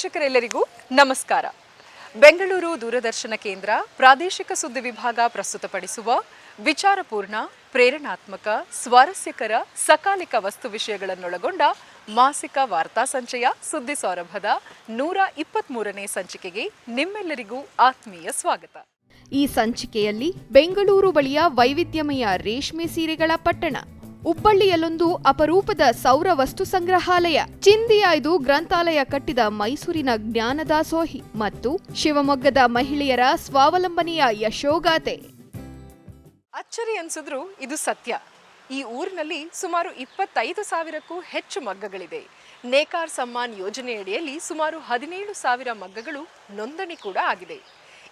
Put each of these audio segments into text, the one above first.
ವೀಕ್ಷಕರೆಲ್ಲರಿಗೂ ನಮಸ್ಕಾರ. ಬೆಂಗಳೂರು ದೂರದರ್ಶನ ಕೇಂದ್ರ ಪ್ರಾದೇಶಿಕ ಸುದ್ದಿ ವಿಭಾಗ ಪ್ರಸ್ತುತಪಡಿಸುವ ವಿಚಾರಪೂರ್ಣ, ಪ್ರೇರಣಾತ್ಮಕ, ಸ್ವಾರಸ್ಯಕರ, ಸಕಾಲಿಕ ವಸ್ತು ವಿಷಯಗಳನ್ನೊಳಗೊಂಡ ಮಾಸಿಕ ವಾರ್ತಾ ಸಂಚಯ ಸುದ್ದಿ ಸೌರಭದ 123ನೇ ಸಂಚಿಕೆಗೆ ನಿಮ್ಮೆಲ್ಲರಿಗೂ ಆತ್ಮೀಯ ಸ್ವಾಗತ. ಈ ಸಂಚಿಕೆಯಲ್ಲಿ ಬೆಂಗಳೂರು ಬಳಿಯ ವೈವಿಧ್ಯಮಯ ರೇಷ್ಮೆ ಸೀರೆಗಳ ಪಟ್ಟಣ, ಹುಬ್ಬಳ್ಳಿಯಲ್ಲೊಂದು ಅಪರೂಪದ ಸೌರ ವಸ್ತು ಸಂಗ್ರಹಾಲಯ, ಚಿಂದಿಯಾಯ್ದು ಗ್ರಂಥಾಲಯ ಕಟ್ಟಿದ ಮೈಸೂರಿನ ಜ್ಞಾನದಾಸೋಹಿ ಮತ್ತು ಶಿವಮೊಗ್ಗದ ಮಹಿಳೆಯರ ಸ್ವಾವಲಂಬನೆಯ ಯಶೋಗಾಥೆ. ಅಚ್ಚರಿ ಅನ್ಸಿದ್ರು ಇದು ಸತ್ಯ. ಈ ಊರಿನಲ್ಲಿ ಸುಮಾರು 25,000ಕ್ಕೂ ಹೆಚ್ಚು ಮಗ್ಗಗಳಿದೆ. ನೇಕಾರ್ ಸಮ್ಮಾನ್ ಯೋಜನೆಯಡಿಯಲ್ಲಿ ಸುಮಾರು 17,000 ಮಗ್ಗಗಳು ನೋಂದಣಿ ಕೂಡ ಆಗಿದೆ.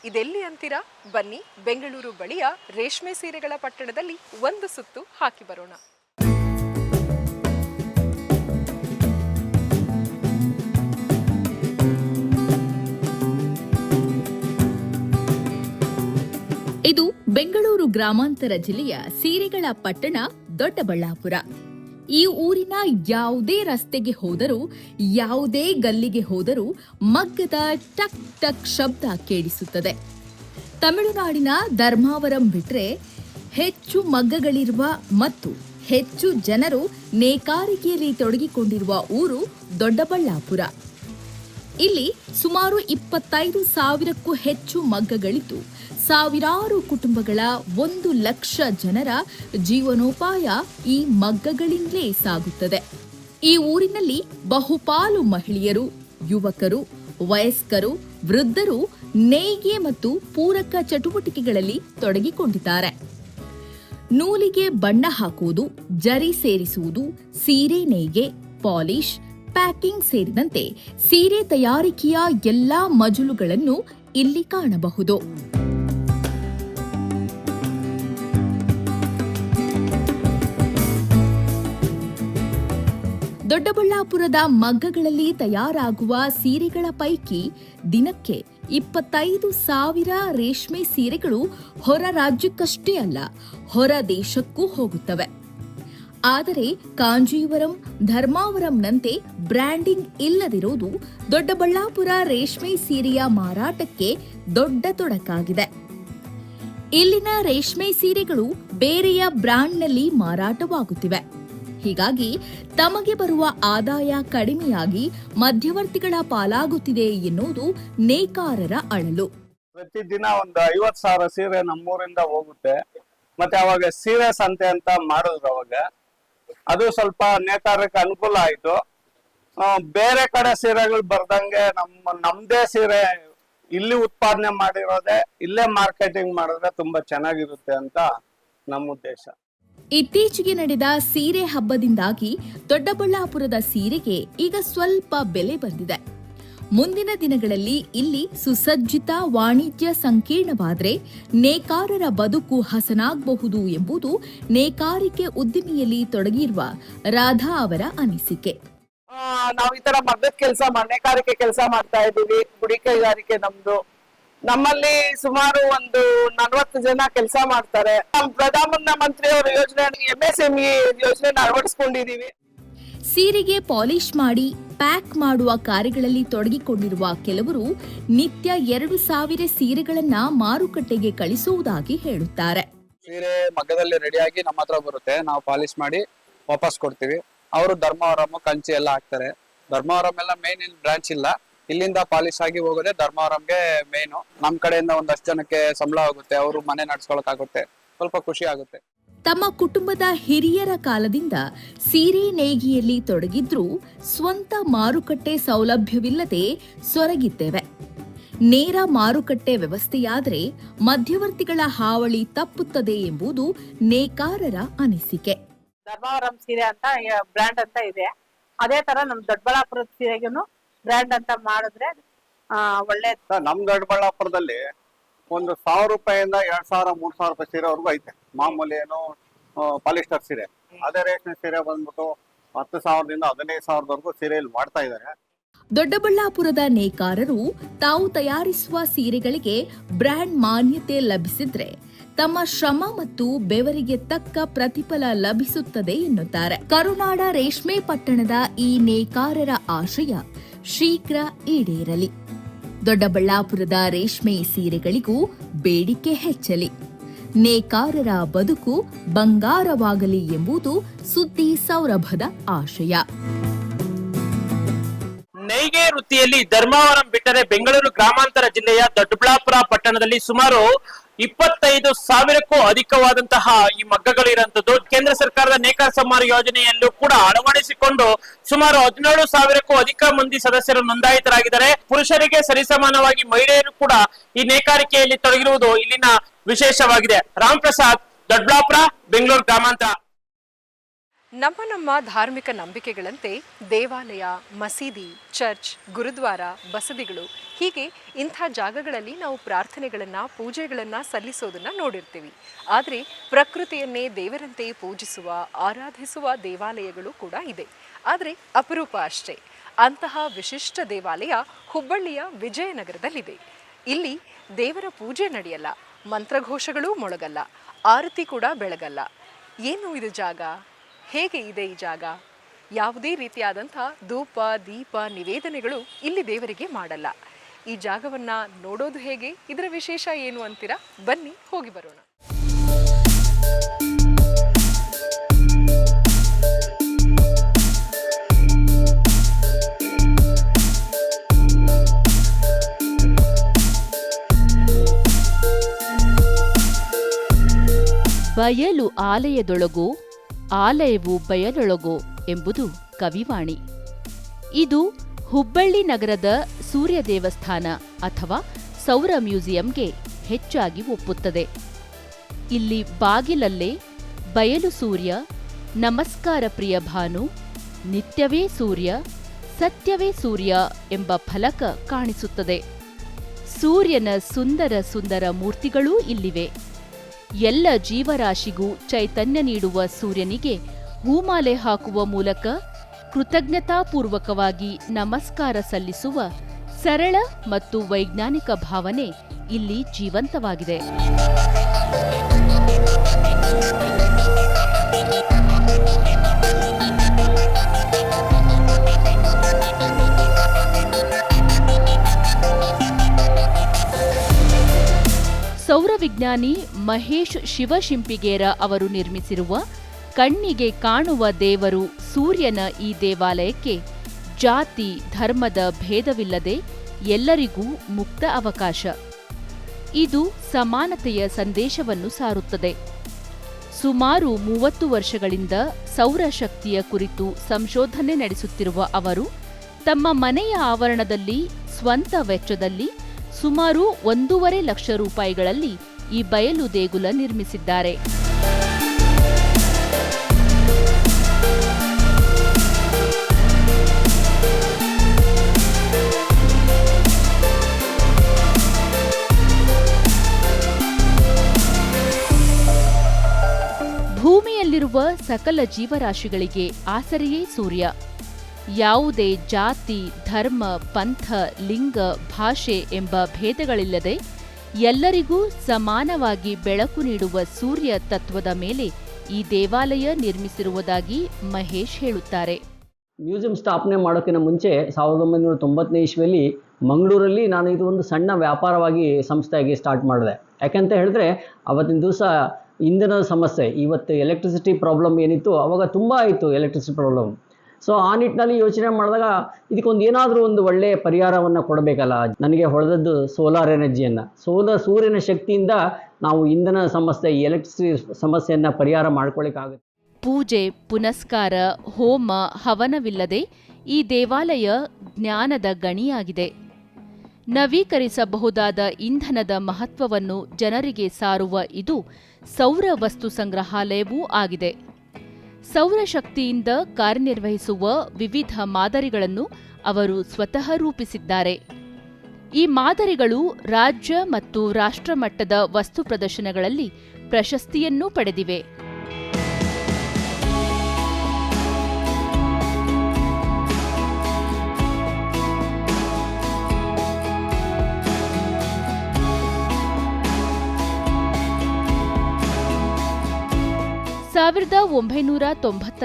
ಇದೆಲ್ಲಿ ಅಂತೀರಾ? ಬನ್ನಿ, ಬೆಂಗಳೂರು ಬಳಿಯ ರೇಷ್ಮೆ ಸೀರೆಗಳ ಪಟ್ಟಣದಲ್ಲಿ ಒಂದು ಸುತ್ತು ಹಾಕಿ ಬರೋಣ. ಇದು ಬೆಂಗಳೂರು ಗ್ರಾಮಾಂತರ ಜಿಲ್ಲೆಯ ಸೀರೆಗಳ ಪಟ್ಟಣ ದೊಡ್ಡಬಳ್ಳಾಪುರ. ಈ ಊರಿನ ಯಾವುದೇ ರಸ್ತೆಗೆ ಹೋದರೂ, ಯಾವುದೇ ಗಲ್ಲಿಗೆ ಹೋದರೂ ಮಗ್ಗದ ಟಕ್ ಟಕ್ ಶಬ್ದ ಕೇಳಿಸುತ್ತದೆ. ತಮಿಳುನಾಡಿನ ಧರ್ಮಾವರಂ ಬಿಟ್ರೆ ಹೆಚ್ಚು ಮಗ್ಗಗಳಿರುವ ಮತ್ತು ಹೆಚ್ಚು ಜನರು ನೇಕಾರಿಕೆಯಲ್ಲಿ ತೊಡಗಿಕೊಂಡಿರುವ ಊರು ದೊಡ್ಡಬಳ್ಳಾಪುರ. ಇಲ್ಲಿ ಸುಮಾರು 25,000ಕ್ಕೂ ಹೆಚ್ಚು ಮಗ್ಗಗಳಿದ್ದು, ಸಾವಿರಾರು ಕುಟುಂಬಗಳ 1,00,000 ಜನರ ಜೀವನೋಪಾಯ ಈ ಮಗ್ಗಗಳಿಂದಲೇ ಸಾಗುತ್ತದೆ. ಈ ಊರಿನಲ್ಲಿ ಬಹುಪಾಲು ಮಹಿಳೆಯರು, ಯುವಕರು, ವಯಸ್ಕರು, ವೃದ್ಧರು ನೇಯ್ಗೆ ಮತ್ತು ಪೂರಕ ಚಟುವಟಿಕೆಗಳಲ್ಲಿ ತೊಡಗಿಕೊಂಡಿದ್ದಾರೆ. ನೂಲಿಗೆ ಬಣ್ಣ ಹಾಕುವುದು, ಜರಿ ಸೇರಿಸುವುದು, ಸೀರೆ ನೇಯ್ಗೆ, ಪಾಲಿಶ್, ಪ್ಯಾಕಿಂಗ್ ಸೇರಿದಂತೆ ಸೀರೆ ತಯಾರಿಕೆಯ ಎಲ್ಲಾ ಮಜಲುಗಳನ್ನು ಇಲ್ಲಿ ಕಾಣಬಹುದು. ದೊಡ್ಡಬಳ್ಳಾಪುರದ ಮಗ್ಗಗಳಲ್ಲಿ ತಯಾರಾಗುವ ಸೀರೆಗಳ ಪೈಕಿ ದಿನಕ್ಕೆ 25,000 ರೇಷ್ಮೆ ಸೀರೆಗಳು ಹೊರ ರಾಜ್ಯಕ್ಕಷ್ಟೇ ಅಲ್ಲ, ಹೊರ ದೇಶಕ್ಕೂ ಹೋಗುತ್ತವೆ. ಆದರೆ ಕಾಂಜೀವರಂ, ಧರ್ಮಾವರಂನಂತೆ ಬ್ರ್ಯಾಂಡಿಂಗ್ ಇಲ್ಲದಿರುವುದು ದೊಡ್ಡಬಳ್ಳಾಪುರ ರೇಷ್ಮೆ ಸೀರೆಯ ಮಾರಾಟಕ್ಕೆ ದೊಡ್ಡ ತೊಡಕಾಗಿದೆ. ಇಲ್ಲಿನ ರೇಷ್ಮೆ ಸೀರೆಗಳು ಬೇರೆಯ ಬ್ರ್ಯಾಂಡ್ನಲ್ಲಿ ಮಾರಾಟವಾಗುತ್ತಿವೆ. ಹೀಗಾಗಿ ತಮಗೆ ಬರುವ ಆದಾಯ ಕಡಿಮೆಯಾಗಿ ಮಧ್ಯವರ್ತಿಗಳ ಪಾಲಾಗುತ್ತಿದೆ ಎನ್ನುವುದು ನೇಕಾರರ ಅಳಲು. ಪ್ರತಿದಿನ ಒಂದು 50,000 ಸೀರೆ ನಮ್ಮೂರಿಂದ ಹೋಗುತ್ತೆ. ಮತ್ತೆ ಅವಾಗ ಸೀರೆ ಸಂತೆ ಅಂತ ಮಾಡಿದ್ರು. ಅವಾಗ ಅದು ಸ್ವಲ್ಪ ನೇಕಾರಕ್ಕೆ ಅನುಕೂಲ ಆಯ್ತು. ಬೇರೆ ಕಡೆ ಸೀರೆಗಳು ಬರ್ದಂಗೆ ನಮ್ದೇ ಸೀರೆ ಇಲ್ಲಿ ಉತ್ಪಾದನೆ ಮಾಡಿರೋದೆ ಇಲ್ಲೇ ಮಾರ್ಕೆಟಿಂಗ್ ಮಾಡಿದ್ರೆ ತುಂಬಾ ಚೆನ್ನಾಗಿರುತ್ತೆ ಅಂತ ನಮ್ಮ ಉದ್ದೇಶ. ಇತ್ತೀಚೆಗೆ ನಡೆದ ಸೀರೆ ಹಬ್ಬದಿಂದಾಗಿ ದೊಡ್ಡಬಳ್ಳಾಪುರದ ಸೀರೆಗೆ ಈಗ ಸ್ವಲ್ಪ ಬೆಲೆ ಬಂದಿದೆ. ಮುಂದಿನ ದಿನಗಳಲ್ಲಿ ಇಲ್ಲಿ ಸುಸಜ್ಜಿತ ವಾಣಿಜ್ಯ ಸಂಕೀರ್ಣವಾದರೆ ನೇಕಾರರ ಬದುಕು ಹಸನಾಗಬಹುದು ಎಂಬುದು ನೇಕಾರಿಕೆ ಉದ್ದಿಮೆಯಲ್ಲಿ ತೊಡಗಿರುವ ರಾಧಾ ಅವರ ಅನಿಸಿಕೆ. ನಾವು ಈ ತರ ಮಗ್ಗದ ಕೆಲಸ, ನೇಕಾರಿಕೆ ಕೆಲಸ ಮಾಡ್ತಾ ಇದ್ದೀವಿ. ಗುಡಿ ಕೈಗಾರಿಕೆ ನಮ್ದು. ನಮ್ಮಲ್ಲಿ ಸುಮಾರು ಒಂದು 40 ಜನ ಕೆಲಸ ಮಾಡ್ತಾರೆ. ಪ್ರಧಾನ ಮಂತ್ರಿ ಅವರ ಯೋಜನೆ MSME ಯೋಜನೆ ಅಳವಡಿಸ್ಕೊಂಡಿದೀವಿ. ಸೀರೆಗೆ ಪಾಲಿಶ್ ಮಾಡಿ ಪ್ಯಾಕ್ ಮಾಡುವ ಕಾರ್ಯಗಳಲ್ಲಿ ತೊಡಗಿಕೊಂಡಿರುವ ಕೆಲವರು ನಿತ್ಯ 2,000 ಸೀರೆಗಳನ್ನ ಮಾರುಕಟ್ಟೆಗೆ ಕಳಿಸುವುದಾಗಿ ಹೇಳುತ್ತಾರೆ. ಸೀರೆ ಮಗ್ಗದಲ್ಲಿ ರೆಡಿಯಾಗಿ ನಮ್ಮ ಹತ್ರ ಬರುತ್ತೆ, ನಾವು ಪಾಲಿಶ್ ಮಾಡಿ ವಾಪಸ್ ಕೊಡ್ತೀವಿ. ಅವರು ಧರ್ಮವರಂ, ಕಂಚಿ ಎಲ್ಲ ಹಾಕ್ತಾರೆ. ಧರ್ಮವರಂ ಎಲ್ಲ ಮೇನ್ ಇಲ್ಲಿ ಬ್ರಾಂಚ್ ಇಲ್ಲ. ಇಲ್ಲಿಂದ ಪಾಲಿಶ್ ಆಗಿ ಹೋಗೋದೇ ಧರ್ಮವರಂಗೆ ಮೇನು. ನಮ್ ಕಡೆಯಿಂದ ಒಂದಷ್ಟು ಜನಕ್ಕೆ ಸಂಬಳ ಆಗುತ್ತೆ, ಅವರು ಮನೆ ನಡ್ಸ್ಕೊಳಕ್ ಆಗುತ್ತೆ, ಸ್ವಲ್ಪ ಖುಷಿ ಆಗುತ್ತೆ. ತಮ್ಮ ಕುಟುಂಬದ ಹಿರಿಯರ ಕಾಲದಿಂದ ಸೀರೆ ನೇಯ್ಗೆಯಲ್ಲಿ ತೊಡಗಿದ್ರೂ ಸ್ವಂತ ಮಾರುಕಟ್ಟೆ ಸೌಲಭ್ಯವಿಲ್ಲದೆ ಸೊರಗಿದ್ದೇವೆ. ನೇರ ಮಾರುಕಟ್ಟೆ ವ್ಯವಸ್ಥೆಯಾದರೆ ಮಧ್ಯವರ್ತಿಗಳ ಹಾವಳಿ ತಪ್ಪುತ್ತದೆ ಎಂಬುದು ನೇಕಾರರ ಅನಿಸಿಕೆ. ಧರ್ಮವರಂ ಸೀರೆ ಅಂತ ಬ್ರ್ಯಾಂಡ್ ಅಂತ ಇದೆ. ಅದೇ ತರ ನಮ್ ದೊಡ್ಡಬಳ್ಳಾಪುರದ ಸೀರೆಗೂ ಬ್ರ್ಯಾಂಡ್ ಅಂತ ಮಾಡಿದ್ರೆ ಒಳ್ಳೆ. ನಮ್ ದೊಡ್ಡಬಳ್ಳಾಪುರದಲ್ಲಿ ಒಂದು 1,000 ರೂಪಾಯಿಂದ 2,000, 3,000 ರೂಪಾಯಿ ಸೀರೆವರೆಗೂ ಐತೆ. ಮಾಮೂಲಿ ಏನು ಪಾಲಿಸ್ಟರ್ ಸೀರೆ. ಅದೇ ರೇಷ್ಮೆ ಸೀರೆ ಬಂದ್ಬಿಟ್ಟು 10,000ದಿಂದ 15,000ವರೆಗೂ ಸೀರೆಯಲ್ಲಿ ಮಾಡ್ತಾ ಇದ್ದಾರೆ. ದೊಡ್ಡಬಳ್ಳಾಪುರದ ನೇಕಾರರು ತಾವು ತಯಾರಿಸುವ ಸೀರೆಗಳಿಗೆ ಬ್ರ್ಯಾಂಡ್ ಮಾನ್ಯತೆ ಲಭಿಸಿದ್ರೆ ತಮ್ಮ ಶ್ರಮ ಮತ್ತು ಬೆವರಿಗೆ ತಕ್ಕ ಪ್ರತಿಫಲ ಲಭಿಸುತ್ತದೆ ಎನ್ನುತ್ತಾರೆ. ಕರುನಾಡ ರೇಷ್ಮೆ ಪಟ್ಟಣದ ಈ ನೇಕಾರರ ಆಶಯ ಶೀಘ್ರ ಈಡೇರಲಿ. ದೊಡ್ಡಬಳ್ಳಾಪುರದ ರೇಷ್ಮೆ ಸೀರೆಗಳಿಗೂ ಬೇಡಿಕೆ ಹೆಚ್ಚಲಿ. ನೇಕಾರರ ಬದುಕು ಬಂಗಾರವಾಗಲಿ ಎಂಬುದು ಸುದ್ದಿ ಸೌರಭದ ಆಶಯ. ನೇಯ್ಗೆ ವೃತ್ತಿಯಲ್ಲಿ ಧರ್ಮವರಂ ಬಿಟ್ಟರೆ ಬೆಂಗಳೂರು ಗ್ರಾಮಾಂತರ ಜಿಲ್ಲೆಯ ದೊಡ್ಡಬಳ್ಳಾಪುರ ಪಟ್ಟಣದಲ್ಲಿ ಸುಮಾರು 25,000ಕ್ಕೂ ಅಧಿಕವಾದಂತಹ ಈ ಮಗ್ಗಗಳು ಇರುವಂತದ್ದು. ಕೇಂದ್ರ ಸರ್ಕಾರದ ನೇಕಾರ ಸಮ್ಮಾನ ಯೋಜನೆಯಲ್ಲೂ ಕೂಡ ಅಳವಡಿಸಿಕೊಂಡು ಸುಮಾರು 17,000ಕ್ಕೂ ಅಧಿಕ ಮಂದಿ ಸದಸ್ಯರು ನೋಂದಾಯಿತರಾಗಿದ್ದಾರೆ. ಪುರುಷರಿಗೆ ಸರಿಸಮಾನವಾಗಿ ಮಹಿಳೆಯರು ಕೂಡ ಈ ನೇಕಾರಿಕೆಯಲ್ಲಿ ತೊಡಗಿರುವುದು ಇಲ್ಲಿನ ವಿಶೇಷವಾಗಿದೆ. ರಾಮ್ ಪ್ರಸಾದ್, ದೊಡ್ಡಬಳ್ಳಾಪುರ, ಬೆಂಗಳೂರು ಗ್ರಾಮಾಂತರ. ನಮ್ಮ ಧಾರ್ಮಿಕ ನಂಬಿಕೆಗಳಂತೆ ದೇವಾಲಯ, ಮಸೀದಿ, ಚರ್ಚ್, ಗುರುದ್ವಾರ, ಬಸದಿಗಳು ಹೀಗೆ ಇಂಥ ಜಾಗಗಳಲ್ಲಿ ನಾವು ಪ್ರಾರ್ಥನೆಗಳನ್ನು, ಪೂಜೆಗಳನ್ನು ಸಲ್ಲಿಸೋದನ್ನು ನೋಡಿರ್ತೀವಿ. ಆದರೆ ಪ್ರಕೃತಿಯನ್ನೇ ದೇವರಂತೆ ಪೂಜಿಸುವ, ಆರಾಧಿಸುವ ದೇವಾಲಯಗಳು ಕೂಡ ಇದೆ. ಆದರೆ ಅಪರೂಪ ಅಷ್ಟೇ. ಅಂತಹ ವಿಶಿಷ್ಟ ದೇವಾಲಯ ಹುಬ್ಬಳ್ಳಿಯ ವಿಜಯನಗರದಲ್ಲಿದೆ. ಇಲ್ಲಿ ದೇವರ ಪೂಜೆ ನಡೆಯಲ್ಲ, ಮಂತ್ರಘೋಷಗಳೂ ಮೊಳಗಲ್ಲ, ಆರತಿ ಕೂಡ ಬೆಳಗಲ್ಲ. ಏನು ಇದು ಜಾಗ? ಹೇಗೆ ಇದೆ ಈ ಜಾಗ? ಯಾವುದೇ ರೀತಿಯಾದಂಥ ಧೂಪ, ದೀಪ, ನಿವೇದನೆಗಳು ಇಲ್ಲಿ ದೇವರಿಗೆ ಮಾಡಲ್ಲ. ಈ ಜಾಗವನ್ನು ನೋಡೋದು ಹೇಗೆ? ಇದರ ವಿಶೇಷ ಏನು ಅಂತೀರಾ? ಬನ್ನಿ ಹೋಗಿ ಬರೋಣ. ಬಯಲು ಆಲಯದೊಳಗೋ ಆಲಯವು ಬಯಲೊಳಗೋ ಎಂಬುದು ಕವಿವಾಣಿ. ಇದು ಹುಬ್ಬಳ್ಳಿ ನಗರದ ಸೂರ್ಯ ದೇವಸ್ಥಾನ ಅಥವಾ ಸೌರ ಮ್ಯೂಸಿಯಂಗೆ ಹೆಚ್ಚಾಗಿ ಒಪ್ಪುತ್ತದೆ. ಇಲ್ಲಿ ಬಾಗಿಲಲ್ಲೇ ಬಯಲು ಸೂರ್ಯ, ನಮಸ್ಕಾರ ಪ್ರಿಯ ಭಾನು, ನಿತ್ಯವೇ ಸೂರ್ಯ, ಸತ್ಯವೇ ಸೂರ್ಯ ಎಂಬ ಫಲಕ ಕಾಣಿಸುತ್ತದೆ. ಸೂರ್ಯನ ಸುಂದರ ಸುಂದರ ಮೂರ್ತಿಗಳೂ ಇಲ್ಲಿವೆ. ಎಲ್ಲ ಜೀವರಾಶಿಗೂ ಚೈತನ್ಯ ನೀಡುವ ಸೂರ್ಯನಿಗೆ ಹೂಮಾಲೆ ಹಾಕುವ ಮೂಲಕ ಕೃತಜ್ಞತಾಪೂರ್ವಕವಾಗಿ ನಮಸ್ಕಾರ ಸಲ್ಲಿಸುವ ಸರಳ ಮತ್ತು ವೈಜ್ಞಾನಿಕ ಭಾವನೆ ಇಲ್ಲಿ ಜೀವಂತವಾಗಿದೆ. ಸೌರವಿಜ್ಞಾನಿ ಮಹೇಶ್ ಶಿವಶಿಂಪಿಗೇರ ಅವರು ನಿರ್ಮಿಸಿರುವ ಕಣ್ಣಿಗೆ ಕಾಣುವ ದೇವರು ಸೂರ್ಯನ ಈ ದೇವಾಲಯಕ್ಕೆ ಜಾತಿ ಧರ್ಮದ ಭೇದವಿಲ್ಲದೆ ಎಲ್ಲರಿಗೂ ಮುಕ್ತ ಅವಕಾಶ. ಇದು ಸಮಾನತೆಯ ಸಂದೇಶವನ್ನು ಸಾರುತ್ತದೆ. ಸುಮಾರು 30 ವರ್ಷಗಳಿಂದ ಸೌರಶಕ್ತಿಯ ಕುರಿತು ಸಂಶೋಧನೆ ನಡೆಸುತ್ತಿರುವ ಅವರು ತಮ್ಮ ಮನೆಯ ಆವರಣದಲ್ಲಿ ಸ್ವಂತ ವೆಚ್ಚದಲ್ಲಿ ಸುಮಾರು 1.5 ಲಕ್ಷ ರೂಪಾಯಿಗಳಲ್ಲಿ ಈ ಬಯಲು ದೇಗುಲ ನಿರ್ಮಿಸಿದ್ದಾರೆ. ಭೂಮಿಯಲ್ಲಿರುವ ಸಕಲ ಜೀವರಾಶಿಗಳಿಗೆ ಆಸರೆಯೇ ಸೂರ್ಯ. ಯಾವುದೇ ಜಾತಿ, ಧರ್ಮ, ಪಂಥ, ಲಿಂಗ, ಭಾಷೆ ಎಂಬ ಭೇದಗಳಿಲ್ಲದೆ ಎಲ್ಲರಿಗೂ ಸಮಾನವಾಗಿ ಬೆಳಕು ನೀಡುವ ಸೂರ್ಯ ತತ್ವದ ಮೇಲೆ ಈ ದೇವಾಲಯ ನಿರ್ಮಿಸಿರುವುದಾಗಿ ಮಹೇಶ್ ಹೇಳುತ್ತಾರೆ. ಮ್ಯೂಸಿಯಂ ಸ್ಥಾಪನೆ ಮಾಡೋಕ್ಕಿಂತ ಮುಂಚೆ 1990ನೇ ಇಸ್ವಿಯಲ್ಲಿ ಮಂಗಳೂರಲ್ಲಿ ನಾನು ಇದು ಒಂದು ಸಣ್ಣ ವ್ಯಾಪಾರವಾಗಿ ಸಂಸ್ಥೆಯಾಗಿ ಸ್ಟಾರ್ಟ್ ಮಾಡಿದೆ. ಯಾಕೆಂತ ಹೇಳಿದ್ರೆ ಅವತ್ತಿನ ದಿವಸ ಇಂಧನದ ಸಮಸ್ಯೆ, ಇವತ್ತು ಎಲೆಕ್ಟ್ರಿಸಿಟಿ ಪ್ರಾಬ್ಲಮ್ ಏನಿತ್ತು ಅವಾಗ ತುಂಬ ಆಯಿತು ಎಲೆಕ್ಟ್ರಿಸಿಟಿ ಪ್ರಾಬ್ಲಮ್. ಸೊ ಆ ನಿಟ್ಟಿನಲ್ಲಿ ಯೋಚನೆ ಮಾಡಿದಾಗ ಇದಕ್ಕೊಂದು ಏನಾದರೂ ಒಂದು ಒಳ್ಳೆಯ ಪರಿಹಾರವನ್ನು ಕೊಡಬೇಕಲ್ಲ. ನನಗೆ ಹೊಳೆದದ್ದು ಸೋಲಾರ್ ಎನರ್ಜಿಯನ್ನು, ಸೂರ್ಯನ ಶಕ್ತಿಯಿಂದ ನಾವು ಇಂಧನ ಸಮಸ್ಯೆ, ಎಲೆಕ್ಟ್ರಿಸಿಟಿ ಸಮಸ್ಯೆಯನ್ನು ಪರಿಹಾರ ಮಾಡ್ಕೊಳ್ಳಿಕ್ಕಾಗುತ್ತೆ. ಪೂಜೆ, ಪುನಸ್ಕಾರ, ಹೋಮ, ಹವನವಿಲ್ಲದೆ ಈ ದೇವಾಲಯ ಜ್ಞಾನದ ಗಣಿಯಾಗಿದೆ. ನವೀಕರಿಸಬಹುದಾದ ಇಂಧನದ ಮಹತ್ವವನ್ನು ಜನರಿಗೆ ಸಾರುವ ಇದು ಸೌರ ವಸ್ತು ಸಂಗ್ರಹಾಲಯವೂ ಆಗಿದೆ. ಸೌರಶಕ್ತಿಯಿಂದ ಕಾರ್ಯನಿರ್ವಹಿಸುವ ವಿವಿಧ ಮಾದರಿಗಳನ್ನು ಅವರು ಸ್ವತಃ ರೂಪಿಸಿದ್ದಾರೆ. ಈ ಮಾದರಿಗಳು ರಾಜ್ಯ ಮತ್ತು ರಾಷ್ಟ್ರಮಟ್ಟದ ವಸ್ತು ಪ್ರದರ್ಶನಗಳಲ್ಲಿ ಪ್ರಶಸ್ತಿಯನ್ನೂ ಪಡೆದಿವೆ.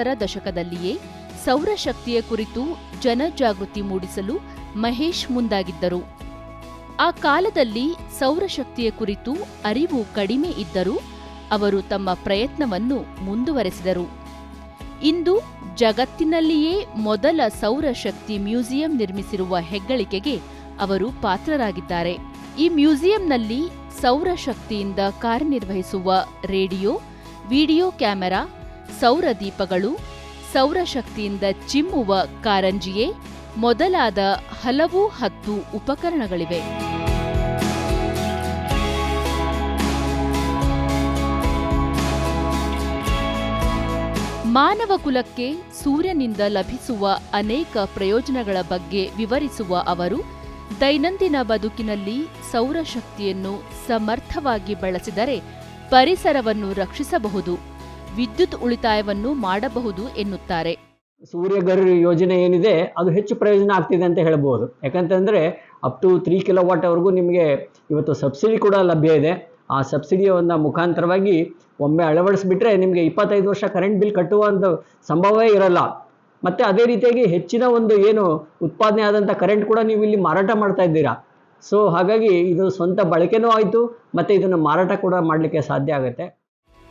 ರ ದಶಕದಲ್ಲಿಯೇ ಸೌರಶಕ್ತಿಯ ಕುರಿತು ಜನಜಾಗೃತಿ ಮೂಡಿಸಲು ಮಹೇಶ್ ಮುಂದಾಗಿದ್ದರು. ಆ ಕಾಲದಲ್ಲಿ ಸೌರಶಕ್ತಿಯ ಕುರಿತು ಅರಿವು ಕಡಿಮೆ ಇದ್ದರೂ ಅವರು ತಮ್ಮ ಪ್ರಯತ್ನವನ್ನು ಮುಂದುವರೆಸಿದರು. ಇಂದು ಜಗತ್ತಿನಲ್ಲಿಯೇ ಮೊದಲ ಸೌರಶಕ್ತಿ ಮ್ಯೂಸಿಯಂ ನಿರ್ಮಿಸಿರುವ ಹೆಗ್ಗಳಿಕೆಗೆ ಅವರು ಪಾತ್ರರಾಗಿದ್ದಾರೆ. ಈ ಮ್ಯೂಸಿಯಂನಲ್ಲಿ ಸೌರಶಕ್ತಿಯಿಂದ ಕಾರ್ಯನಿರ್ವಹಿಸುವ ರೇಡಿಯೋ, ವಿಡಿಯೋ ಕ್ಯಾಮೆರಾ, ಸೌರ ದೀಪಗಳು, ಸೌರಶಕ್ತಿಯಿಂದ ಚಿಮ್ಮುವ ಕಾರಂಜಿಯೇ ಮೊದಲಾದ ಹಲವು 10 ಉಪಕರಣಗಳಿವೆ. ಮಾನವ ಕುಲಕ್ಕೆ ಸೂರ್ಯನಿಂದ ಲಭಿಸುವ ಅನೇಕ ಪ್ರಯೋಜನಗಳ ಬಗ್ಗೆ ವಿವರಿಸುವ ಅವರು ದೈನಂದಿನ ಬದುಕಿನಲ್ಲಿ ಸೌರಶಕ್ತಿಯನ್ನು ಸಮರ್ಥವಾಗಿ ಬಳಸಿದರೆ ಪರಿಸರವನ್ನು ರಕ್ಷಿಸಬಹುದು, ವಿದ್ಯುತ್ ಉಳಿತಾಯವನ್ನು ಮಾಡಬಹುದು ಎನ್ನುತ್ತಾರೆ. ಸೂರ್ಯಘರ್ ಯೋಜನೆ ಏನಿದೆ ಅದು ಹೆಚ್ಚು ಪ್ರಯೋಜನ ಆಗ್ತಿದೆ ಅಂತ ಹೇಳ್ಬೋದು. ಯಾಕಂತಂದರೆ ಅಪ್ ಟು 3 ಕಿಲೋವಾಟ್ವರೆಗೂ ನಿಮಗೆ ಇವತ್ತು ಸಬ್ಸಿಡಿ ಕೂಡ ಲಭ್ಯ ಇದೆ. ಆ ಸಬ್ಸಿಡಿಯ ಮುಖಾಂತರವಾಗಿ ಒಮ್ಮೆ ಅಳವಡಿಸಿಬಿಟ್ರೆ ನಿಮಗೆ 25 ವರ್ಷ ಕರೆಂಟ್ ಬಿಲ್ ಕಟ್ಟುವಂಥ ಸಂಭವವೇ ಇರಲ್ಲ. ಮತ್ತು ಅದೇ ರೀತಿಯಾಗಿ ಹೆಚ್ಚಿನ ಏನು ಉತ್ಪಾದನೆ ಆದಂಥ ಕರೆಂಟ್ ಕೂಡ ನೀವು ಇಲ್ಲಿ ಮಾರಾಟ ಮಾಡ್ತಾ ಇದ್ದೀರಾ. ಸೊ ಹಾಗಾಗಿ ಇದು ಸ್ವಂತ ಬಳಕೆನೂ ಆಯಿತು ಮತ್ತು ಇದನ್ನು ಮಾರಾಟ ಕೂಡ ಮಾಡಲಿಕ್ಕೆ ಸಾಧ್ಯ ಆಗುತ್ತೆ.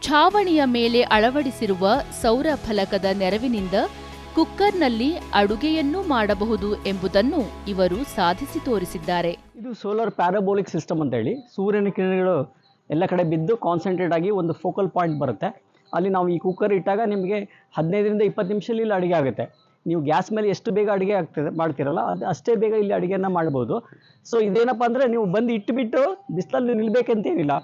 ಛಾವಣಿಯ ಮೇಲೆ ಅಳವಡಿಸಿರುವ ಸೌರ ಫಲಕದ ನೆರವಿನಿಂದ ಕುಕ್ಕರ್ನಲ್ಲಿ ಅಡುಗೆಯನ್ನೂ ಮಾಡಬಹುದು ಎಂಬುದನ್ನು ಇವರು ಸಾಧಿಸಿ ತೋರಿಸಿದ್ದಾರೆ. ಇದು ಸೋಲಾರ್ ಪ್ಯಾರಾಬೋಲಿಕ್ ಸಿಸ್ಟಮ್ ಅಂತ ಹೇಳಿ, ಸೂರ್ಯನ ಕಿರಣಗಳು ಎಲ್ಲ ಕಡೆ ಬಿದ್ದು ಕಾನ್ಸಂಟ್ರೇಟ್ ಆಗಿ ಒಂದು ಫೋಕಲ್ ಪಾಯಿಂಟ್ ಬರುತ್ತೆ. ಅಲ್ಲಿ ನಾವು ಈ ಕುಕ್ಕರ್ ಇಟ್ಟಾಗ ನಿಮಗೆ 15ರಿಂದ 20 ನಿಮಿಷದಲ್ಲಿ ಇಲ್ಲಿ ಅಡುಗೆ ಆಗುತ್ತೆ. ನೀವು ಗ್ಯಾಸ್ ಮೇಲೆ ಎಷ್ಟು ಬೇಗ ಅಡುಗೆ ಮಾಡ್ತಿರಲ್ಲ ಅದು ಅಷ್ಟೇ ಬೇಗ ಇಲ್ಲಿ ಅಡುಗೆಯನ್ನು ಮಾಡ್ಬೋದು. ಸೊ ಇದೇನಪ್ಪ ಅಂದರೆ ನೀವು ಬಂದು ಇಟ್ಟುಬಿಟ್ಟು ಬಿಸಿಲಲ್ಲಿ ನಿಲ್ಲಬೇಕಂತೇನಿಲ್ಲ.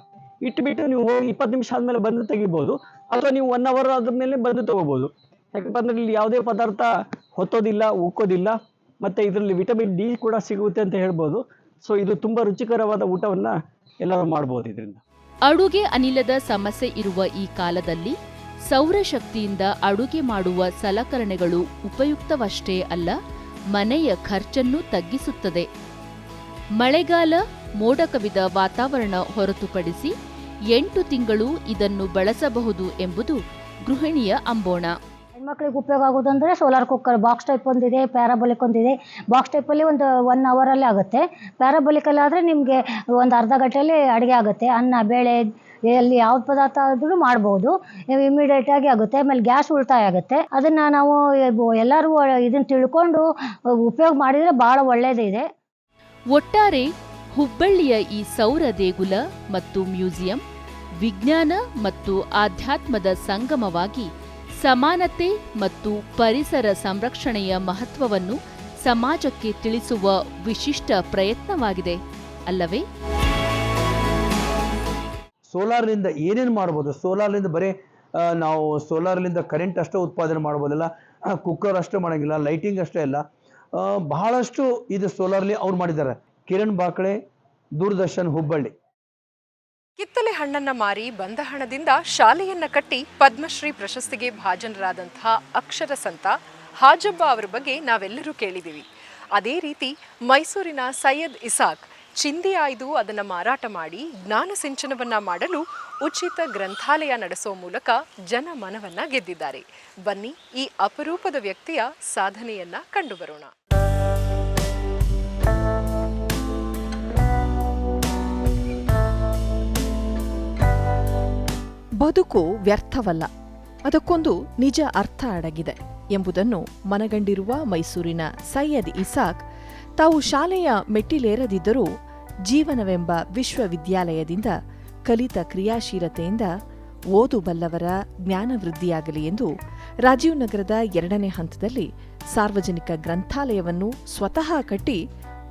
ಇಟ್ಟುಬಿಟ್ಟು ನೀವು ಹೋಗಿ 20 ನಿಮಿಷ ಆದಮೇಲೆ ಬಂದು ತೆಗಿಬೋದು, ಅಥವಾ ನೀವು 1 ಅವರ್ ಆದಮೇಲೆ ಬಂದು ತೊಗೋಬೋದು. ಯಾಕಪ್ಪ ಅಂದರೆ ಇಲ್ಲಿ ಯಾವುದೇ ಪದಾರ್ಥ ಹೊತ್ತೋದಿಲ್ಲ, ಉಕ್ಕೋದಿಲ್ಲ, ಮತ್ತು ಇದರಲ್ಲಿ ವಿಟಮಿನ್ ಡಿ ಕೂಡ ಸಿಗುತ್ತೆ ಅಂತ ಹೇಳ್ಬೋದು. ಸೊ ಇದು ತುಂಬ ರುಚಿಕರವಾದ ಊಟವನ್ನು ಎಲ್ಲರೂ ಮಾಡ್ಬೋದು ಇದರಿಂದ. ಅಡುಗೆ ಅನಿಲದ ಸಮಸ್ಯೆ ಇರುವ ಈ ಕಾಲದಲ್ಲಿ ಸೌರಶಕ್ತಿಯಿಂದ ಅಡುಗೆ ಮಾಡುವ ಸಲಕರಣೆಗಳು ಉಪಯುಕ್ತವಷ್ಟೇ ಅಲ್ಲ, ಮನೆಯ ಖರ್ಚನ್ನೂ ತಗ್ಗಿಸುತ್ತದೆ. ಮಳೆಗಾಲ, ಮೋಡ ಕವಿದ ವಾತಾವರಣ ಹೊರತುಪಡಿಸಿ 8 ತಿಂಗಳು ಇದನ್ನು ಬಳಸಬಹುದು ಎಂಬುದು ಗೃಹಿಣಿಯ ಅಂಬೋಣ. ಹೆಣ್ಮಕ್ಳಿಗೆ ಉಪಯೋಗ ಆಗೋದಂದರೆ ಸೋಲಾರ್ ಕುಕ್ಕರ್ ಬಾಕ್ಸ್ ಟೈಪ್ ಒಂದಿದೆ, ಪ್ಯಾರಾಬೋಲಿಕ್ ಒಂದಿದೆ. ಬಾಕ್ಸ್ ಟೈಪಲ್ಲಿ ಒಂದು 1 ಅವರಲ್ಲಿ ಆಗುತ್ತೆ. ಪ್ಯಾರಾಬೋಲಿಕಲ್ಲಿ ಆದರೆ ನಿಮಗೆ ಒಂದು ಅರ್ಧ ಗಂಟೆಯಲ್ಲಿ ಅಡುಗೆ ಆಗುತ್ತೆ. ಅನ್ನ, ಬೇಳೆ, ಎಲ್ಲಿ ಯಾವ್ದು ಪದಾರ್ಥ ಆದ್ರೂ ಮಾಡ್ಬೋದು, ಇಮಿಡಿಯೇಟಾಗಿ ಆಗುತ್ತೆ. ಆಮೇಲೆ ಗ್ಯಾಸ್ ಉಳಿತಾಯ ಆಗುತ್ತೆ. ಅದನ್ನು ನಾವು ಎಲ್ಲರೂ ಇದನ್ನು ತಿಳ್ಕೊಂಡು ಉಪಯೋಗ ಮಾಡಿದರೆ ಭಾಳ ಒಳ್ಳೆಯದಿದೆ. ಒಟ್ಟಾರೆ ಹುಬ್ಬಳ್ಳಿಯ ಈ ಸೌರ ದೇಗುಲ ಮತ್ತು ಮ್ಯೂಸಿಯಂ ವಿಜ್ಞಾನ ಮತ್ತು ಆಧ್ಯಾತ್ಮದ ಸಂಗಮವಾಗಿ ಸಮಾನತೆ ಮತ್ತು ಪರಿಸರ ಸಂರಕ್ಷಣೆಯ ಮಹತ್ವವನ್ನು ಸಮಾಜಕ್ಕೆ ತಿಳಿಸುವ ವಿಶಿಷ್ಟ ಪ್ರಯತ್ನವಾಗಿದೆ ಅಲ್ಲವೇ? ಸೋಲಾರ್ನಿಂದ ಏನೇನು ಮಾಡ್ಬೋದು? ಸೋಲಾರ್ನಿಂದ ಬರೀ ನಾವು ಸೋಲಾರ್ನಿಂದ ಕರೆಂಟ್ ಅಷ್ಟೇ ಉತ್ಪಾದನೆ ಮಾಡ್ಬೋದಲ್ಲ, ಕುಕ್ಕರ್ ಅಷ್ಟೇ ಮಾಡೋಂಗಿಲ್ಲ, ಲೈಟಿಂಗ್ ಅಷ್ಟೇ ಅಲ್ಲ, ಬಹಳಷ್ಟು ಇದು ಸೋಲಾರ್ಲಿ ಅವ್ರು ಮಾಡಿದ್ದಾರೆ. ಕಿರಣ್ ಬಾಕ್ಳೆ, ದೂರದರ್ಶನ್, ಹುಬ್ಬಳ್ಳಿ. ಕಿತ್ತಲೆ ಹಣ್ಣನ್ನ ಮಾರಿ ಬಂದ ಹಣದಿಂದ ಶಾಲೆಯನ್ನ ಕಟ್ಟಿ ಪದ್ಮಶ್ರೀ ಪ್ರಶಸ್ತಿಗೆ ಭಾಜನರಾದಂತಹ ಅಕ್ಷರ ಸಂತ ಹಾಜಬ್ಬ ಅವರ ಬಗ್ಗೆ ನಾವೆಲ್ಲರೂ ಕೇಳಿದ್ದೀವಿ. ಅದೇ ರೀತಿ ಮೈಸೂರಿನ ಸೈಯದ್ ಇಸಾಕ್ ಚಿಂದಿ ಆಯ್ದು ಅದನ್ನು ಮಾರಾಟ ಮಾಡಿ ಜ್ಞಾನ ಸಿಂಚನವನ್ನ ಮಾಡಲು ಉಚಿತ ಗ್ರಂಥಾಲಯ ನಡೆಸೋ ಮೂಲಕ ಜನಮನವನ್ನ ಗೆದ್ದಿದ್ದಾರೆ. ಬನ್ನಿ ಈ ಅಪರೂಪದ ವ್ಯಕ್ತಿಯ ಸಾಧನೆಯನ್ನ ಕಂಡುಬರೋಣ. ಬದುಕು ವ್ಯರ್ಥವಲ್ಲ, ಅದಕ್ಕೊಂದು ನಿಜ ಅರ್ಥ ಅಡಗಿದೆ ಎಂಬುದನ್ನು ಮನಗಂಡಿರುವ ಮೈಸೂರಿನ ಸೈಯದ್ ಇಸಾಕ್ ತಾವು ಶಾಲೆಯ ಮೆಟ್ಟಿಲೇರದಿದ್ದರೂ ಜೀವನವೆಂಬ ವಿಶ್ವವಿದ್ಯಾಲಯದಿಂದ ಕಲಿತ ಕ್ರಿಯಾಶೀಲತೆಯಿಂದ ಓದು ಬಲ್ಲವರ ಜ್ಞಾನವೃದ್ಧಿಯಾಗಲಿ ಎಂದು ರಾಜೀವ್ ನಗರದ 2ನೇ ಹಂತದಲ್ಲಿ ಸಾರ್ವಜನಿಕ ಗ್ರಂಥಾಲಯವನ್ನು ಸ್ವತಃ ಕಟ್ಟಿ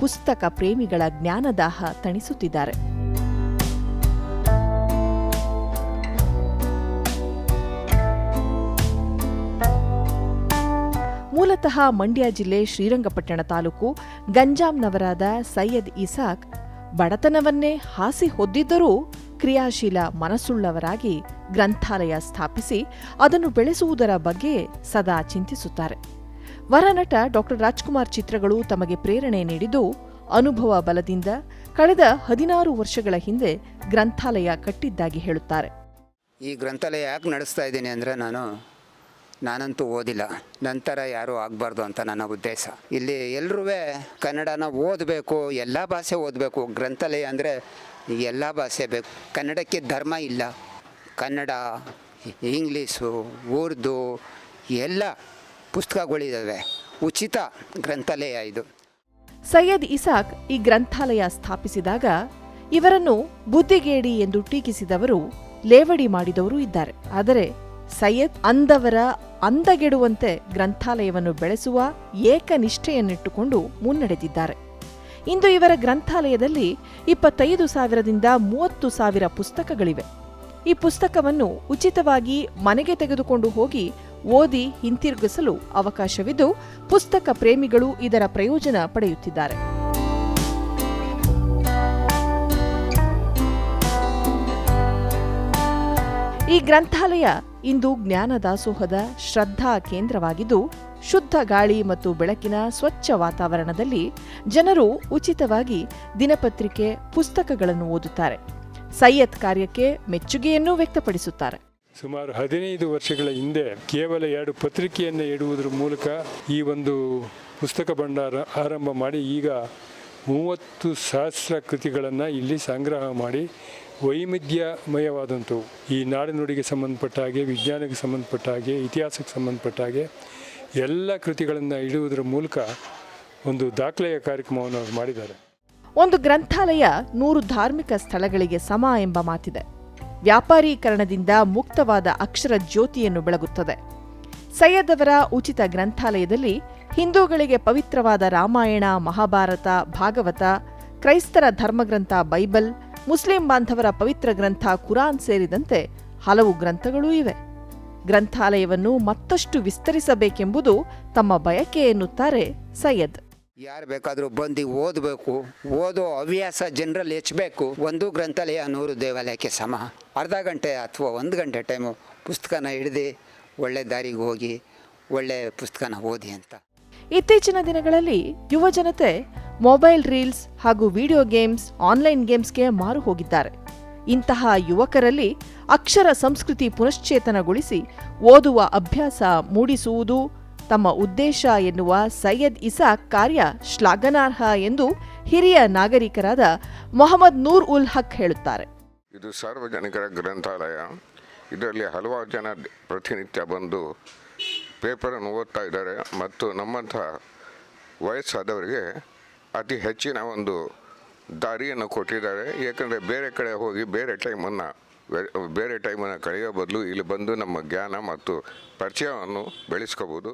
ಪುಸ್ತಕ ಪ್ರೇಮಿಗಳ ಜ್ಞಾನದಾಹ ತಣಿಸುತ್ತಿದ್ದಾರೆ. ಮೂಲತಃ ಮಂಡ್ಯ ಜಿಲ್ಲೆ ಶ್ರೀರಂಗಪಟ್ಟಣ ತಾಲೂಕು ಗಂಜಾಂನವರಾದ ಸೈಯದ್ ಇಸಾಕ್ ಬಡತನವನ್ನೇ ಹಾಸಿ ಹೊದ್ದಿದ್ದರೂ ಕ್ರಿಯಾಶೀಲ ಮನಸ್ಸುಳ್ಳವರಾಗಿ ಗ್ರಂಥಾಲಯ ಸ್ಥಾಪಿಸಿ ಅದನ್ನು ಬೆಳೆಸುವುದರ ಬಗ್ಗೆ ಸದಾ ಚಿಂತಿಸುತ್ತಾರೆ. ವರನಟ ಡಾ ರಾಜ್ಕುಮಾರ್ ಚಿತ್ರಗಳು ತಮಗೆ ಪ್ರೇರಣೆ ನೀಡಿದ್ದು ಅನುಭವ ಬಲದಿಂದ ಕಳೆದ 16 ವರ್ಷಗಳ ಹಿಂದೆ ಗ್ರಂಥಾಲಯ ಕಟ್ಟಿದ್ದಾಗಿ ಹೇಳುತ್ತಾರೆ. ಈ ಗ್ರಂಥಾಲಯ ಯಾಕೆ ನಡೆಸ್ತಾ ಇದ್ದೀನಿ ಅಂದರೆ, ನಾನು ನಾನಂತೂ ಓದಿಲ್ಲ, ನಂತರ ಯಾರೂ ಆಗಬಾರ್ದು ಅಂತ ನನ್ನ ಉದ್ದೇಶ. ಇಲ್ಲಿ ಎಲ್ಲರೂ ಕನ್ನಡನ ಓದಬೇಕು, ಎಲ್ಲ ಭಾಷೆ ಓದಬೇಕು. ಗ್ರಂಥಾಲಯ ಅಂದರೆ ಎಲ್ಲ ಭಾಷೆ ಬೇಕು. ಕನ್ನಡಕ್ಕೆ ಧರ್ಮ ಇಲ್ಲ. ಕನ್ನಡ, ಇಂಗ್ಲೀಷು, ಉರ್ದು ಎಲ್ಲ ಪುಸ್ತಕಗಳಿದ್ದಾವೆ. ಉಚಿತ ಗ್ರಂಥಾಲಯ ಇದು. ಸೈಯದ್ ಇಸಾಕ್ ಈ ಗ್ರಂಥಾಲಯ ಸ್ಥಾಪಿಸಿದಾಗ ಇವರನ್ನು ಬುದ್ಧಿಗೇಡಿ ಎಂದು ಟೀಕಿಸಿದವರು, ಲೇವಡಿ ಮಾಡಿದವರು ಇದ್ದಾರೆ. ಆದರೆ ಸೈಯದ್ ಅಂದವರ ಅಂದಗೆಡುವಂತೆ ಗ್ರಂಥಾಲಯವನ್ನು ಬೆಳೆಸುವ ಏಕನಿಷ್ಠೆಯನ್ನಿಟ್ಟುಕೊಂಡು ಮುನ್ನಡೆದಿದ್ದಾರೆ. ಇಂದು ಇವರ ಗ್ರಂಥಾಲಯದಲ್ಲಿ 25,000ದಿಂದ 30,000 ಪುಸ್ತಕಗಳಿವೆ. ಈ ಪುಸ್ತಕವನ್ನು ಉಚಿತವಾಗಿ ಮನೆಗೆ ತೆಗೆದುಕೊಂಡು ಹೋಗಿ ಓದಿ ಹಿಂತಿರುಗಿಸಲು ಅವಕಾಶವಿದ್ದು, ಪುಸ್ತಕ ಪ್ರೇಮಿಗಳು ಇದರ ಪ್ರಯೋಜನ ಪಡೆಯುತ್ತಿದ್ದಾರೆ. ಈ ಗ್ರಂಥಾಲಯ ಇಂದು ಜ್ಞಾನ ದಾಸೋಹದ ಶ್ರದ್ಧಾ ಕೇಂದ್ರವಾಗಿದ್ದು, ಶುದ್ಧ ಗಾಳಿ ಮತ್ತು ಬೆಳಕಿನ ಸ್ವಚ್ಛ ವಾತಾವರಣದಲ್ಲಿ ಜನರು ಉಚಿತವಾಗಿ ದಿನಪತ್ರಿಕೆ, ಪುಸ್ತಕಗಳನ್ನು ಓದುತ್ತಾರೆ. ಸೈಯದ್ ಕಾರ್ಯಕ್ಕೆ ಮೆಚ್ಚುಗೆಯನ್ನೂ ವ್ಯಕ್ತಪಡಿಸುತ್ತಾರೆ. ಸುಮಾರು 15 ವರ್ಷಗಳ ಹಿಂದೆ ಕೇವಲ 2 ಪತ್ರಿಕೆಯನ್ನು ಇಡುವುದರ ಮೂಲಕ ಈ ಒಂದು ಪುಸ್ತಕ ಭಂಡಾರ ಆರಂಭ ಮಾಡಿ ಈಗ 30,000 ಕೃತಿಗಳನ್ನು ಇಲ್ಲಿ ಸಂಗ್ರಹ ಮಾಡಿ ವೈವಿಧ್ಯಮಯವಾದಂಥವು, ಈ ನಾಡಿನುಡಿಗೆ ಸಂಬಂಧಪಟ್ಟ ಹಾಗೆ, ವಿಜ್ಞಾನಕ್ಕೆ ಸಂಬಂಧಪಟ್ಟ ಹಾಗೆ, ಇತಿಹಾಸಕ್ಕೆ ಸಂಬಂಧಪಟ್ಟ ಹಾಗೆ ಎಲ್ಲ ಕೃತಿಗಳನ್ನು ಇಡುವುದರ ಮೂಲಕ ಒಂದು ದಾಖಲೆಯ ಕಾರ್ಯಕ್ರಮವನ್ನು ಅವರು ಮಾಡಿದ್ದಾರೆ. ಒಂದು ಗ್ರಂಥಾಲಯ 100 ಧಾರ್ಮಿಕ ಸ್ಥಳಗಳಿಗೆ ಸಮ ಎಂಬ ಮಾತಿದೆ. ವ್ಯಾಪಾರೀಕರಣದಿಂದ ಮುಕ್ತವಾದ ಅಕ್ಷರ ಜ್ಯೋತಿಯನ್ನು ಬೆಳಗುತ್ತದೆ. ಸೈಯದ್ ಅವರ ಉಚಿತ ಗ್ರಂಥಾಲಯದಲ್ಲಿ ಹಿಂದೂಗಳಿಗೆ ಪವಿತ್ರವಾದ ರಾಮಾಯಣ, ಮಹಾಭಾರತ, ಭಾಗವತ, ಕ್ರೈಸ್ತರ ಧರ್ಮಗ್ರಂಥ ಬೈಬಲ್, ಮುಸ್ಲಿಂ ಬಾಂಧವರ ಪವಿತ್ರ ಗ್ರಂಥ ಕುರಾನ್ ಸೇರಿದಂತೆ ಹಲವು ಗ್ರಂಥಗಳೂ ಇವೆ. ಗ್ರಂಥಾಲಯವನ್ನು ಮತ್ತಷ್ಟು ವಿಸ್ತರಿಸಬೇಕೆಂಬುದು ತಮ್ಮ ಬಯಕೆ ಎನ್ನುತ್ತಾರೆ ಸೈಯದ್. ಯಾರು ಬೇಕಾದರೂ ಬಂದು ಓದಬೇಕು, ಓದೋ ಹವ್ಯಾಸ ಜನರಲ್ಲಿ ಹೆಚ್ಚಬೇಕು. ಒಂದು ಗ್ರಂಥಾಲಯ 100 ದೇವಾಲಯಕ್ಕೆ ಸಮ. ಅರ್ಧ ಗಂಟೆ ಅಥವಾ 1 ಗಂಟೆ ಟೈಮು ಪುಸ್ತಕನ ಹಿಡಿದು ಒಳ್ಳೆ ದಾರಿಗೆ ಹೋಗಿ ಒಳ್ಳೆ ಪುಸ್ತಕನ ಓದಿ ಅಂತ. ಇತ್ತೀಚಿನ ದಿನಗಳಲ್ಲಿ ಯುವಜನತೆ ಮೊಬೈಲ್ ರೀಲ್ಸ್ ಹಾಗೂ ವಿಡಿಯೋ ಗೇಮ್ಸ್, ಆನ್ಲೈನ್ ಗೇಮ್ಸ್ಗೆ ಮಾರು ಹೋಗಿದ್ದಾರೆ. ಇಂತಹ ಯುವಕರಲ್ಲಿ ಅಕ್ಷರ ಸಂಸ್ಕೃತಿ ಪುನಶ್ಚೇತನಗೊಳಿಸಿ ಓದುವ ಅಭ್ಯಾಸ ಮೂಡಿಸುವುದು ತಮ್ಮ ಉದ್ದೇಶ ಎನ್ನುವ ಸೈಯದ್ ಇಸಾಕ್ ಕಾರ್ಯ ಶ್ಲಾಘನಾರ್ಹ ಎಂದು ಹಿರಿಯ ನಾಗರಿಕರಾದ ಮೊಹಮ್ಮದ್ ನೂರ್ ಉಲ್ ಹಕ್ ಹೇಳುತ್ತಾರೆ. ಇದು ಸಾರ್ವಜನಿಕರ ಗ್ರಂಥಾಲಯ. ಇದರಲ್ಲಿ ಹಲವಾರು ಜನ ಪ್ರತಿನಿತ್ಯ ಬಂದು ಪೇಪರನ್ನು ಓದ್ತಾ ಇದ್ದಾರೆ ಮತ್ತು ನಮ್ಮಂಥ ವಯಸ್ಸಾದವರಿಗೆ ಅತಿ ಹೆಚ್ಚಿನ ಒಂದು ದಾರಿಯನ್ನು ಕೊಟ್ಟಿದ್ದಾರೆ. ಏಕೆಂದರೆ ಬೇರೆ ಕಡೆ ಹೋಗಿ ಬೇರೆ ಟೈಮನ್ನು ಕಳೆಯೋ ಬದಲು ಇಲ್ಲಿ ಬಂದು ನಮ್ಮ ಜ್ಞಾನ ಮತ್ತು ಪರಿಚಯವನ್ನು ಬೆಳೆಸ್ಕೋಬೋದು.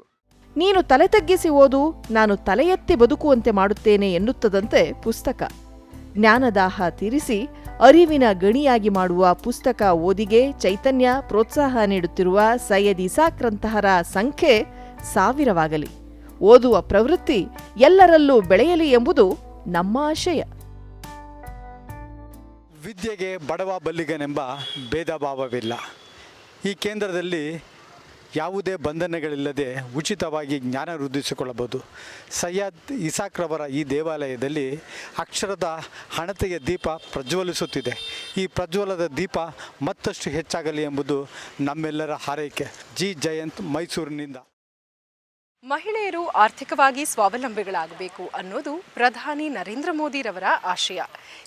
ನೀನು ತಲೆ ತಗ್ಗಿಸಿ ಓದು, ನಾನು ತಲೆ ಎತ್ತಿ ಬದುಕುವಂತೆ ಮಾಡುತ್ತೇನೆ ಎನ್ನುತ್ತದಂತೆ ಪುಸ್ತಕ. ಜ್ಞಾನದಾಹ ತೀರಿಸಿ ಅರಿವಿನ ಗಣಿಯಾಗಿ ಮಾಡುವ ಪುಸ್ತಕ ಓದಿಗೆ ಚೈತನ್ಯ, ಪ್ರೋತ್ಸಾಹ ನೀಡುತ್ತಿರುವ ಸೈಯದ್ ಇಸಾಕ್ರಂತಹರ ಸಂಖ್ಯೆ 1000ವಾಗಲಿ. ಓದುವ ಪ್ರವೃತ್ತಿ ಎಲ್ಲರಲ್ಲೂ ಬೆಳೆಯಲಿ ಎಂಬುದು ನಮ್ಮ ಆಶಯ. ವಿದ್ಯೆಗೆ ಬಡವ ಬಲ್ಲಿಗನೆಂಬ ಭೇದ ಭಾವವಿಲ್ಲ. ಈ ಕೇಂದ್ರದಲ್ಲಿ ಯಾವುದೇ ಬಂಧನಗಳಿಲ್ಲದೆ ಉಚಿತವಾಗಿ ಜ್ಞಾನ ವೃದ್ಧಿಸಿಕೊಳ್ಳಬಹುದು. ಸೈಯದ್ ಇಸಾಕ್ರವರ ಈ ದೇವಾಲಯದಲ್ಲಿ ಅಕ್ಷರದ ಹಣತೆಯ ದೀಪ ಪ್ರಜ್ವಲಿಸುತ್ತಿದೆ. ಈ ಪ್ರಜ್ವಲದ ದೀಪ ಮತ್ತಷ್ಟು ಹೆಚ್ಚಾಗಲಿ ಎಂಬುದು ನಮ್ಮೆಲ್ಲರ ಹಾರೈಕೆ. ಜಿ ಜಯಂತ್, ಮೈಸೂರಿನಿಂದ. ಮಹಿಳೆಯರು ಆರ್ಥಿಕವಾಗಿ ಸ್ವಾವಲಂಬಿಗಳಾಗಬೇಕು ಅನ್ನೋದು ಪ್ರಧಾನಿ ನರೇಂದ್ರ ಮೋದಿರವರ ಆಶಯ.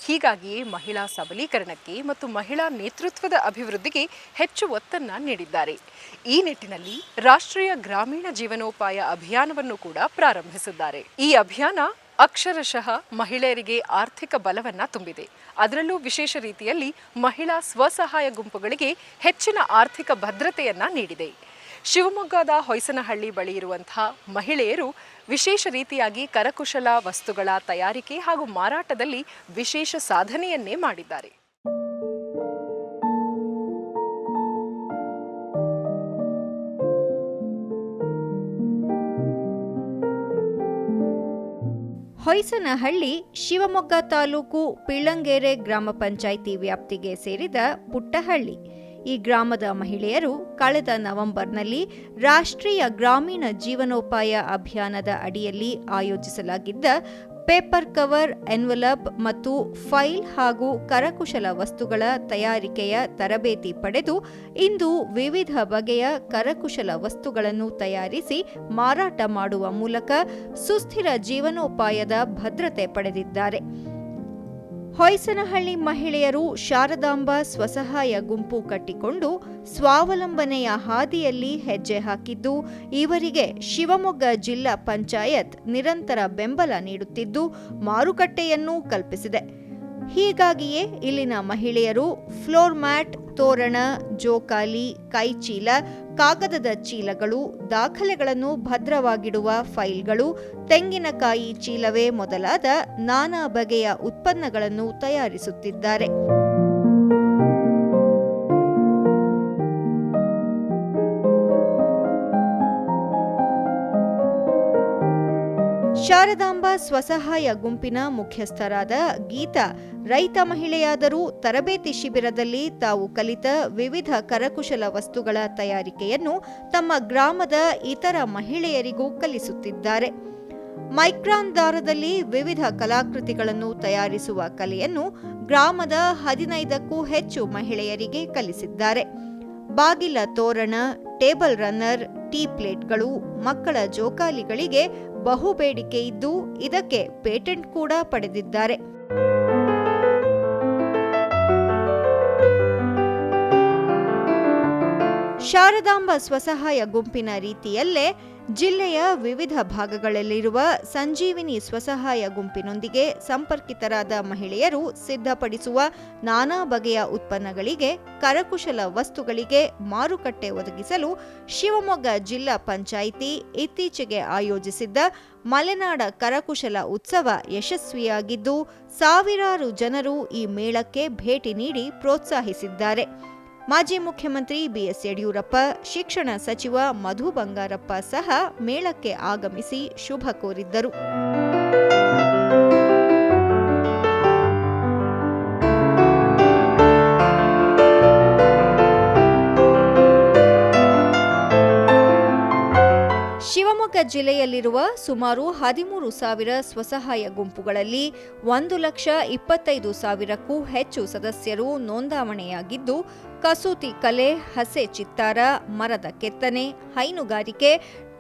ಹೀಗಾಗಿಯೇ ಮಹಿಳಾ ಸಬಲೀಕರಣಕ್ಕೆ ಮತ್ತು ಮಹಿಳಾ ನೇತೃತ್ವದ ಅಭಿವೃದ್ಧಿಗೆ ಹೆಚ್ಚು ಒತ್ತನ್ನು ನೀಡಿದ್ದಾರೆ. ಈ ನಿಟ್ಟಿನಲ್ಲಿ ರಾಷ್ಟ್ರೀಯ ಗ್ರಾಮೀಣ ಜೀವನೋಪಾಯ ಅಭಿಯಾನವನ್ನು ಕೂಡ ಪ್ರಾರಂಭಿಸಿದ್ದಾರೆ. ಈ ಅಭಿಯಾನ ಅಕ್ಷರಶಃ ಮಹಿಳೆಯರಿಗೆ ಆರ್ಥಿಕ ಬಲವನ್ನ ತುಂಬಿದೆ. ಅದರಲ್ಲೂ ವಿಶೇಷ ರೀತಿಯಲ್ಲಿ ಮಹಿಳಾ ಸ್ವಸಹಾಯ ಗುಂಪುಗಳಿಗೆ ಹೆಚ್ಚಿನ ಆರ್ಥಿಕ ಭದ್ರತೆಯನ್ನ ನೀಡಿದೆ. ಶಿವಮೊಗ್ಗದ ಹೊಯ್ಸನಹಳ್ಳಿ ಬಳಿ ಇರುವಂತಹ ಮಹಿಳೆಯರು ವಿಶೇಷ ರೀತಿಯಾಗಿ ಕರಕುಶಲ ವಸ್ತುಗಳ ತಯಾರಿಕೆ ಹಾಗೂ ಮಾರಾಟದಲ್ಲಿ ವಿಶೇಷ ಸಾಧನೆಯನ್ನೇ ಮಾಡಿದ್ದಾರೆ. ಹೊಯ್ಸನಹಳ್ಳಿ ಶಿವಮೊಗ್ಗ ತಾಲೂಕು ಪಿಳ್ಳಂಗೇರೆ ಗ್ರಾಮ ಪಂಚಾಯಿತಿ ವ್ಯಾಪ್ತಿಗೆ ಸೇರಿದ ಪುಟ್ಟಹಳ್ಳಿ. ಈ ಗ್ರಾಮದ ಮಹಿಳೆಯರು ಕಳೆದ ನವೆಂಬರ್ನಲ್ಲಿ ರಾಷ್ಟ್ರೀಯ ಗ್ರಾಮೀಣ ಜೀವನೋಪಾಯ ಅಭಿಯಾನದ ಅಡಿಯಲ್ಲಿ ಆಯೋಜಿಸಲಾಗಿದ್ದ ಪೇಪರ್ ಕವರ್, ಎನ್ವಲಪ್ ಮತ್ತು ಫೈಲ್ ಹಾಗೂ ಕರಕುಶಲ ವಸ್ತುಗಳ ತಯಾರಿಕೆಯ ತರಬೇತಿ ಪಡೆದು ಇಂದು ವಿವಿಧ ಬಗೆಯ ಕರಕುಶಲ ವಸ್ತುಗಳನ್ನು ತಯಾರಿಸಿ ಮಾರಾಟ ಮಾಡುವ ಮೂಲಕ ಸುಸ್ಥಿರ ಜೀವನೋಪಾಯದ ಭದ್ರತೆ ಪಡೆದಿದ್ದಾರೆ. ಹೊಯ್ಸನಹಳ್ಳಿ ಮಹಿಳೆಯರು ಶಾರದಾಂಬಾ ಸ್ವಸಹಾಯ ಗುಂಪು ಕಟ್ಟಿಕೊಂಡು ಸ್ವಾವಲಂಬನೆಯ ಹಾದಿಯಲ್ಲಿ ಹೆಜ್ಜೆ ಹಾಕಿದ್ದು, ಇವರಿಗೆ ಶಿವಮೊಗ್ಗ ಜಿಲ್ಲಾ ಪಂಚಾಯತ್ ನಿರಂತರ ಬೆಂಬಲ ನೀಡುತ್ತಿದ್ದು ಮಾರುಕಟ್ಟೆಯನ್ನೂ ಕಲ್ಪಿಸಿದೆ. ಹೀಗಾಗಿಯೇ ಇಲ್ಲಿನ ಮಹಿಳೆಯರು ಫ್ಲೋರ್ ಮ್ಯಾಟ್, ತೋರಣ, ಜೋಕಾಲಿ, ಕೈಚೀಲ, ಕಾಗದದ ಚೀಲಗಳು, ದಾಖಲೆಗಳನ್ನು ಭದ್ರವಾಗಿಡುವ ಫೈಲ್ಗಳು, ತೆಂಗಿನಕಾಯಿ ಚೀಲವೇ ಮೊದಲಾದ ನಾನಾ ಬಗೆಯ ಉತ್ಪನ್ನಗಳನ್ನು ತಯಾರಿಸುತ್ತಿದ್ದಾರೆ. ಶಾರದಾಂಬಾ ಸ್ವಸಹಾಯ ಗುಂಪಿನ ಮುಖ್ಯಸ್ಥರಾದ ಗೀತಾ ರೈತ ಮಹಿಳೆಯಾದರೂ ತರಬೇತಿ ಶಿಬಿರದಲ್ಲಿ ತಾವು ಕಲಿತ ವಿವಿಧ ಕರಕುಶಲ ವಸ್ತುಗಳ ತಯಾರಿಕೆಯನ್ನು ತಮ್ಮ ಗ್ರಾಮದ ಇತರ ಮಹಿಳೆಯರಿಗೂ ಕಲಿಸುತ್ತಿದ್ದಾರೆ. ಮೈಕ್ರಾನ್ ದಾರದಲ್ಲಿ ವಿವಿಧ ಕಲಾಕೃತಿಗಳನ್ನು ತಯಾರಿಸುವ ಕಲೆಯನ್ನು ಗ್ರಾಮದ 15ಕ್ಕೂ ಹೆಚ್ಚು ಮಹಿಳೆಯರಿಗೆ ಕಲಿಸಿದ್ದಾರೆ. ಬಾಗಿಲ ತೋರಣ, ಟೇಬಲ್ ರನ್ನರ್, ಟೀ ಪ್ಲೇಟ್ಗಳು, ಮಕ್ಕಳ ಜೋಕಾಲಿಗಳಿಗೆ ಬಹುಬೇಡಿಕೆ ಇದ್ದು ಇದಕ್ಕೆ ಪೇಟೆಂಟ್ ಕೂಡ ಪಡೆದಿದ್ದಾರೆ. ಶಾರದಾಂಬಾ ಸ್ವಸಹಾಯ ಗುಂಪಿನ ರೀತಿಯಲ್ಲೇ ಜಿಲ್ಲೆಯ ವಿವಿಧ ಭಾಗಗಳಲ್ಲಿರುವ ಸಂಜೀವಿನಿ ಸ್ವಸಹಾಯ ಗುಂಪಿನೊಂದಿಗೆ ಸಂಪರ್ಕಿತರಾದ ಮಹಿಳೆಯರು ಸಿದ್ಧಪಡಿಸುವ ನಾನಾ ಬಗೆಯ ಉತ್ಪನ್ನಗಳಿಗೆ, ಕರಕುಶಲ ವಸ್ತುಗಳಿಗೆ ಮಾರುಕಟ್ಟೆ ಒದಗಿಸಲು ಶಿವಮೊಗ್ಗ ಜಿಲ್ಲಾ ಪಂಚಾಯಿತಿ ಇತ್ತೀಚೆಗೆ ಆಯೋಜಿಸಿದ್ದ ಮಲೆನಾಡ ಕರಕುಶಲ ಉತ್ಸವ ಯಶಸ್ವಿಯಾಗಿದ್ದು, ಸಾವಿರಾರು ಜನರು ಈ ಮೇಳಕ್ಕೆ ಭೇಟಿ ನೀಡಿ ಪ್ರೋತ್ಸಾಹಿಸಿದ್ದಾರೆ. ಮಾಜಿ ಮುಖ್ಯಮಂತ್ರಿ ಬಿಎಸ್ ಯಡಿಯೂರಪ್ಪ, ಶಿಕ್ಷಣ ಸಚಿವ ಮಧು ಬಂಗಾರಪ್ಪ ಸಹ ಮೇಳಕ್ಕೆ ಆಗಮಿಸಿ ಶುಭ ಕೋರಿದ್ದರು. ಶಿವಮೊಗ್ಗ ಜಿಲ್ಲೆಯಲ್ಲಿರುವ ಸುಮಾರು 13,000 ಸ್ವಸಹಾಯ ಗುಂಪುಗಳಲ್ಲಿ 1,25,000ಕ್ಕೂ ಹೆಚ್ಚು ಸದಸ್ಯರು ನೋಂದಾವಣೆಯಾಗಿದ್ದು, ಕಸೂತಿ ಕಲೆ, ಹಸೆ ಚಿತ್ತಾರ, ಮರದ ಕೆತ್ತನೆ, ಹೈನುಗಾರಿಕೆ,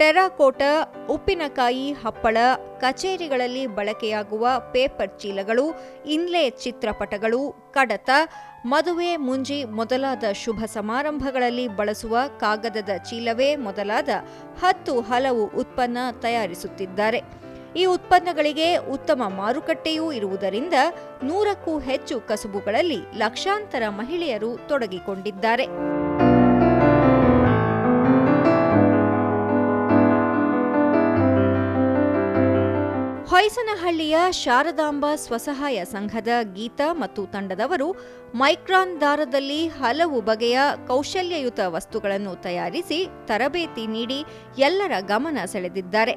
ಟೆರಾಕೋಟಾ, ಉಪ್ಪಿನಕಾಯಿ, ಹಪ್ಪಳ, ಕಚೇರಿಗಳಲ್ಲಿ ಬಳಕೆಯಾಗುವ ಪೇಪರ್ ಚೀಲಗಳು, ಇನ್ಲೇ ಚಿತ್ರಪಟಗಳು, ಕಡತ, ಮದುವೆ, ಮುಂಜಿ ಮೊದಲಾದ ಶುಭ ಸಮಾರಂಭಗಳಲ್ಲಿ ಬಳಸುವ ಕಾಗದದ ಚೀಲವೇ ಮೊದಲಾದ 10 ಹಲವು ಉತ್ಪನ್ನ ತಯಾರಿಸುತ್ತಿದ್ದಾರೆ. ಈ ಉತ್ಪನ್ನಗಳಿಗೆ ಉತ್ತಮ ಮಾರುಕಟ್ಟೆಯೂ ಇರುವುದರಿಂದ 100ಕ್ಕೂ ಹೆಚ್ಚು ಕಸುಬುಗಳಲ್ಲಿ ಲಕ್ಷಾಂತರ ಮಹಿಳೆಯರು ತೊಡಗಿಕೊಂಡಿದ್ದಾರೆ. ಹೊಯ್ಸನಹಳ್ಳಿಯ ಶಾರದಾಂಬಾ ಸ್ವಸಹಾಯ ಸಂಘದ ಗೀತಾ ಮತ್ತು ತಂಡದವರು ಮೈಕ್ರಾನ್ ದಾರದಲ್ಲಿ ಹಲವು ಬಗೆಯ ಕೌಶಲ್ಯಯುತ ವಸ್ತುಗಳನ್ನು ತಯಾರಿಸಿ ತರಬೇತಿ ನೀಡಿ ಎಲ್ಲರ ಗಮನ ಸೆಳೆದಿದ್ದಾರೆ.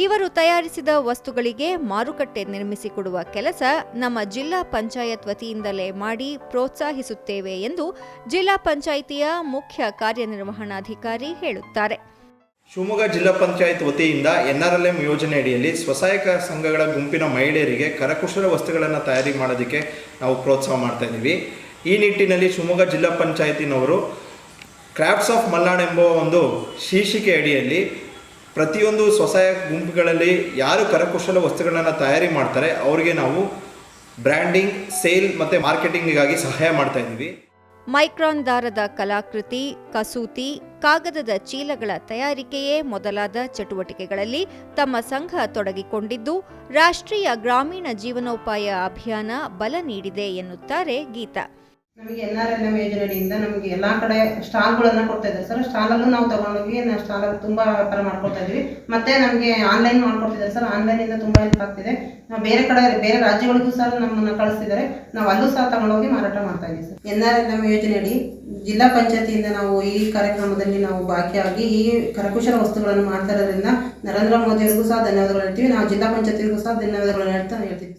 ಇವರು ತಯಾರಿಸಿದ ವಸ್ತುಗಳಿಗೆ ಮಾರುಕಟ್ಟೆ ನಿರ್ಮಿಸಿಕೊಡುವ ಕೆಲಸ ನಮ್ಮ ಜಿಲ್ಲಾ ಪಂಚಾಯತ್ ವತಿಯಿಂದಲೇ ಮಾಡಿ ಪ್ರೋತ್ಸಾಹಿಸುತ್ತೇವೆ ಎಂದು ಜಿಲ್ಲಾ ಪಂಚಾಯಿತಿಯ ಮುಖ್ಯ ಕಾರ್ಯನಿರ್ವಹಣಾಧಿಕಾರಿ ಹೇಳುತ್ತಾರೆ. ಶಿವಮೊಗ್ಗ ಜಿಲ್ಲಾ ಪಂಚಾಯತ್ ವತಿಯಿಂದ NRLM ಯೋಜನೆ ಅಡಿಯಲ್ಲಿ ಸ್ವಸಹಾಯಕ ಸಂಘಗಳ ಗುಂಪಿನ ಮಹಿಳೆಯರಿಗೆ ಕರಕುಶಲ ವಸ್ತುಗಳನ್ನು ತಯಾರಿ ಮಾಡೋದಕ್ಕೆ ನಾವು ಪ್ರೋತ್ಸಾಹ ಮಾಡ್ತಾ ಇದ್ದೀವಿ. ಈ ನಿಟ್ಟಿನಲ್ಲಿ ಶಿವಮೊಗ್ಗ ಜಿಲ್ಲಾ ಪಂಚಾಯತಿನವರು ಕ್ರಾಫ್ಟ್ಸ್ ಆಫ್ ಮಲ್ನಾಡ್ ಎಂಬ ಒಂದು ಶೀರ್ಷಿಕೆ ಅಡಿಯಲ್ಲಿ ಪ್ರತಿಯೊಂದು ಸ್ವಸಹಾಯ ಗುಂಪುಗಳಲ್ಲಿ ಯಾರು ಕರಕುಶಲ ವಸ್ತುಗಳನ್ನು ತಯಾರಿ ಮಾಡ್ತಾರೆ ಅವರಿಗೆ ನಾವು ಬ್ರ್ಯಾಂಡಿಂಗ್, ಸೇಲ್ ಮತ್ತು ಮಾರ್ಕೆಟಿಂಗಿಗಾಗಿ ಸಹಾಯ ಮಾಡ್ತಾ ಇದ್ದೀವಿ. ಮೈಕ್ರಾನ್ ದಾರದ ಕಲಾಕೃತಿ, ಕಸೂತಿ, ಕಾಗದದ ಚೀಲಗಳ ತಯಾರಿಕೆಯೇ ಮೊದಲಾದ ಚಟುವಟಿಕೆಗಳಲ್ಲಿ ತಮ್ಮ ಸಂಘ ತೊಡಗಿಕೊಂಡಿದ್ದು, ರಾಷ್ಟ್ರೀಯ ಗ್ರಾಮೀಣ ಜೀವನೋಪಾಯ ಅಭಿಯಾನ ಬಲ ನೀಡಿದೆ ಎನ್ನುತ್ತಾರೆ ಗೀತಾ. ನಮಗೆ NRLM ಯೋಜನೆಯಿಂದ ನಮಗೆ ಎಲ್ಲ ಕಡೆ ಸ್ಟಾಲ್ಗಳನ್ನು ಕೊಡ್ತಾ ಇದ್ದಾರೆ ಸರ್. ಸ್ಟಾಲಲ್ಲೂ ನಾವು ತಗೊಂಡೋಗಿ ಸ್ಟಾಲಲ್ಲಿ ತುಂಬ ವ್ಯಾಪಾರ ಮಾಡ್ಕೊಳ್ತಾ ಇದ್ದೀವಿ. ಮತ್ತು ನಮಗೆ ಆನ್ಲೈನ್ ಮಾಡ್ಕೊಡ್ತಿದ್ದಾರೆ ಸರ್. ಆನ್ಲೈನಿಂದ ತುಂಬ ಹೆಲ್ಪ್ ಆಗ್ತಿದೆ. ನಾವು ಬೇರೆ ರಾಜ್ಯಗಳಿಗೂ ಸಹ ನಮ್ಮನ್ನು ಕಳಿಸ್ತಿದ್ದಾರೆ. ನಾವು ಅಲ್ಲೂ ಸಹ ತಗೊಂಡೋಗಿ ಮಾರಾಟ ಮಾಡ್ತಾ ಇದ್ದೀವಿ ಸರ್. NRLM ಯೋಜನೆಯಡಿ ಜಿಲ್ಲಾ ಪಂಚಾಯತಿಯಿಂದ ನಾವು ಈ ಕಾರ್ಯಕ್ರಮದಲ್ಲಿ ನಾವು ಭಾಗಿಯಾಗಿ ಈ ಕರಕುಶಲ ವಸ್ತುಗಳನ್ನು ಮಾಡ್ತಾ ಇರೋದ್ರಿಂದ ನರೇಂದ್ರ ಮೋದಿಯವರಿಗೂ ಸಹ ಧನ್ಯವಾದಗಳು ಹೇಳ್ತೀವಿ. ನಾವು ಜಿಲ್ಲಾ ಪಂಚಾಯತಿಗೂ ಸಹ ಧನ್ಯವಾದಗಳು ಹೇಳ್ತೀವಿ.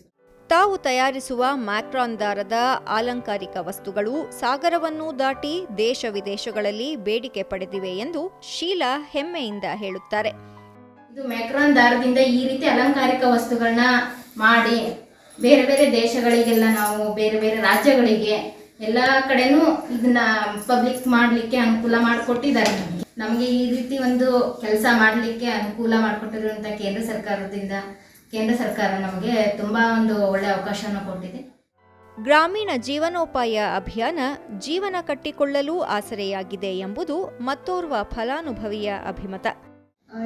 ತಾವು ತಯಾರಿಸುವ ಮ್ಯಾಕ್ರಾನ್ ದಾರದ ಅಲಂಕಾರಿಕ ವಸ್ತುಗಳು ಸಾಗರವನ್ನೂ ದಾಟಿ ದೇಶ ವಿದೇಶಗಳಲ್ಲಿ ಬೇಡಿಕೆ ಪಡೆದಿವೆ ಎಂದು ಶೀಲಾ ಹೆಮ್ಮೆಯಿಂದ ಹೇಳುತ್ತಾರೆ. ಇದು ಮ್ಯಾಕ್ರಾನ್ ದಾರದಿಂದ ಈ ರೀತಿ ಅಲಂಕಾರಿಕ ವಸ್ತುಗಳನ್ನ ಮಾಡಿ ಬೇರೆ ಬೇರೆ ದೇಶಗಳಿಗೆಲ್ಲ ನಾವು ಬೇರೆ ಬೇರೆ ರಾಜ್ಯಗಳಿಗೆ ಎಲ್ಲ ಕಡೆನೂ ಇದನ್ನ ಪಬ್ಲಿಕ್ ಮಾಡಲಿಕ್ಕೆ ಅನುಕೂಲ ಮಾಡಿಕೊಟ್ಟಿದ್ದಾರೆ. ನಮಗೆ ಈ ರೀತಿ ಒಂದು ಕೆಲಸ ಮಾಡಲಿಕ್ಕೆ ಅನುಕೂಲ ಮಾಡಿಕೊಟ್ಟಿರುವಂಥ ಕೇಂದ್ರ ಸರ್ಕಾರ ನಮಗೆ ತುಂಬ ಒಂದು ಒಳ್ಳೆಯ ಅವಕಾಶವನ್ನು ಕೊಟ್ಟಿದೆ. ಗ್ರಾಮೀಣ ಜೀವನೋಪಾಯ ಅಭಿಯಾನ ಜೀವನ ಕಟ್ಟಿಕೊಳ್ಳಲು ಆಸರೆಯಾಗಿದೆ ಎಂಬುದು ಮತ್ತೋರ್ವ ಫಲಾನುಭವಿಯ ಅಭಿಮತ.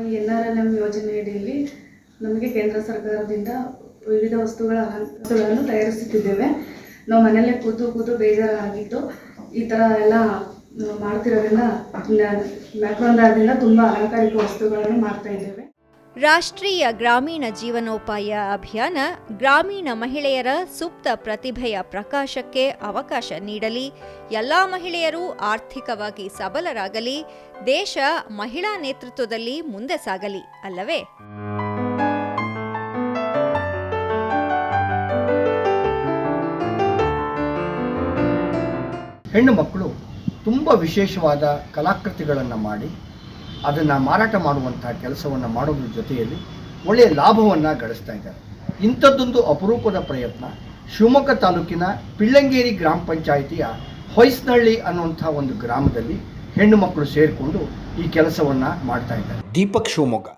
NRLM ಯೋಜನೆಯಡಿಯಲ್ಲಿ ನಮಗೆ ಕೇಂದ್ರ ಸರ್ಕಾರದಿಂದ ವಿವಿಧ ವಸ್ತುಗಳನ್ನು ತಯಾರಿಸುತ್ತಿದ್ದೇವೆ. ನಾವು ಮನೆಯಲ್ಲೇ ಕೂತು ಬೇಜಾರಾಗಿತ್ತು. ಈ ಥರ ಎಲ್ಲ ಮಾಡ್ತಿರೋದ್ರಿಂದ ಮ್ಯಾಕ್ರೋನ್ದಾರದಿಂದ ತುಂಬ ಅಲಂಕಾರಿಕ ವಸ್ತುಗಳನ್ನು ಮಾಡ್ತಾ ಇದ್ದೇವೆ. ರಾಷ್ಟ್ರೀಯ ಗ್ರಾಮೀಣ ಜೀವನೋಪಾಯ ಅಭಿಯಾನ ಗ್ರಾಮೀಣ ಮಹಿಳೆಯರ ಸುಪ್ತ ಪ್ರತಿಭೆಯ ಪ್ರಕಾಶಕ್ಕೆ ಅವಕಾಶ ನೀಡಲಿ, ಎಲ್ಲ ಮಹಿಳೆಯರು ಆರ್ಥಿಕವಾಗಿ ಸಬಲರಾಗಲಿ, ದೇಶ ಮಹಿಳಾ ನೇತೃತ್ವದಲ್ಲಿ ಮುಂದೆ ಸಾಗಲಿ ಅಲ್ಲವೇ? ಹೆಣ್ಣು ಮಕ್ಕಳು ತುಂಬ ವಿಶೇಷವಾದ ಕಲಾಕೃತಿಗಳನ್ನು ಮಾಡಿ ಅದನ್ನು ಮಾರಾಟ ಮಾಡುವಂತಹ ಕೆಲಸವನ್ನು ಮಾಡೋದ್ರ ಜೊತೆಯಲ್ಲಿ ಒಳ್ಳೆಯ ಲಾಭವನ್ನು ಗಳಿಸ್ತಾ ಇದ್ದಾರೆ. ಇಂಥದ್ದೊಂದು ಅಪರೂಪದ ಪ್ರಯತ್ನ ಶಿವಮೊಗ್ಗ ತಾಲೂಕಿನ ಪಿಳ್ಳಂಗೇರಿ ಗ್ರಾಮ ಪಂಚಾಯಿತಿಯ ಹೊಯ್ಸನಹಳ್ಳಿ ಅನ್ನುವಂಥ ಒಂದು ಗ್ರಾಮದಲ್ಲಿ ಹೆಣ್ಣು ಮಕ್ಕಳು ಸೇರಿಕೊಂಡು ಈ ಕೆಲಸವನ್ನು ಮಾಡ್ತಾ ಇದ್ದಾರೆ. ದೀಪಕ್, ಶಿವಮೊಗ್ಗ.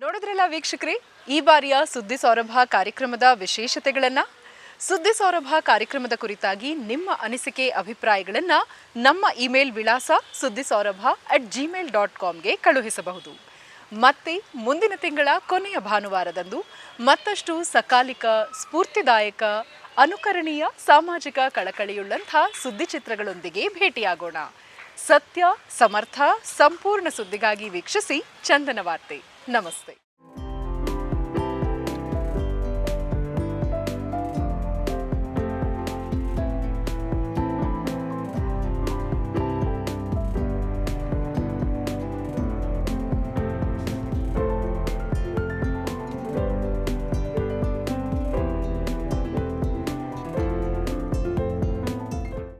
ನೋಡಿದ್ರಲ್ಲ ವೀಕ್ಷಕರೇ, ಈ ಬಾರಿಯ ಸುದ್ದಿ ಸೌರಭ ಕಾರ್ಯಕ್ರಮದ ವಿಶೇಷತೆಗಳನ್ನು. ಸುದ್ದಿ ಸೌರಭ ಕಾರ್ಯಕ್ರಮದ ಕುರಿತಾಗಿ ನಿಮ್ಮ ಅನಿಸಿಕೆ ಅಭಿಪ್ರಾಯಗಳನ್ನು ನಮ್ಮ ಇಮೇಲ್ ವಿಳಾಸ suddhisaurabha@gmail.comಗೆ ಕಳುಹಿಸಬಹುದು. ಮತ್ತೆ ಮುಂದಿನ ತಿಂಗಳ ಕೊನೆಯ ಭಾನುವಾರದಂದು ಮತ್ತಷ್ಟು ಸಕಾಲಿಕ, ಸ್ಫೂರ್ತಿದಾಯಕ, ಅನುಕರಣೀಯ, ಸಾಮಾಜಿಕ ಕಳಕಳಿಯುಳ್ಳಂಥ ಸುದ್ದಿ ಚಿತ್ರಗಳೊಂದಿಗೆ ಭೇಟಿಯಾಗೋಣ. ಸತ್ಯ, ಸಮರ್ಥ, ಸಂಪೂರ್ಣ ಸುದ್ದಿಗಾಗಿ ವೀಕ್ಷಿಸಿ ಚಂದನ ವಾರ್ತೆ. ನಮಸ್ತೆ.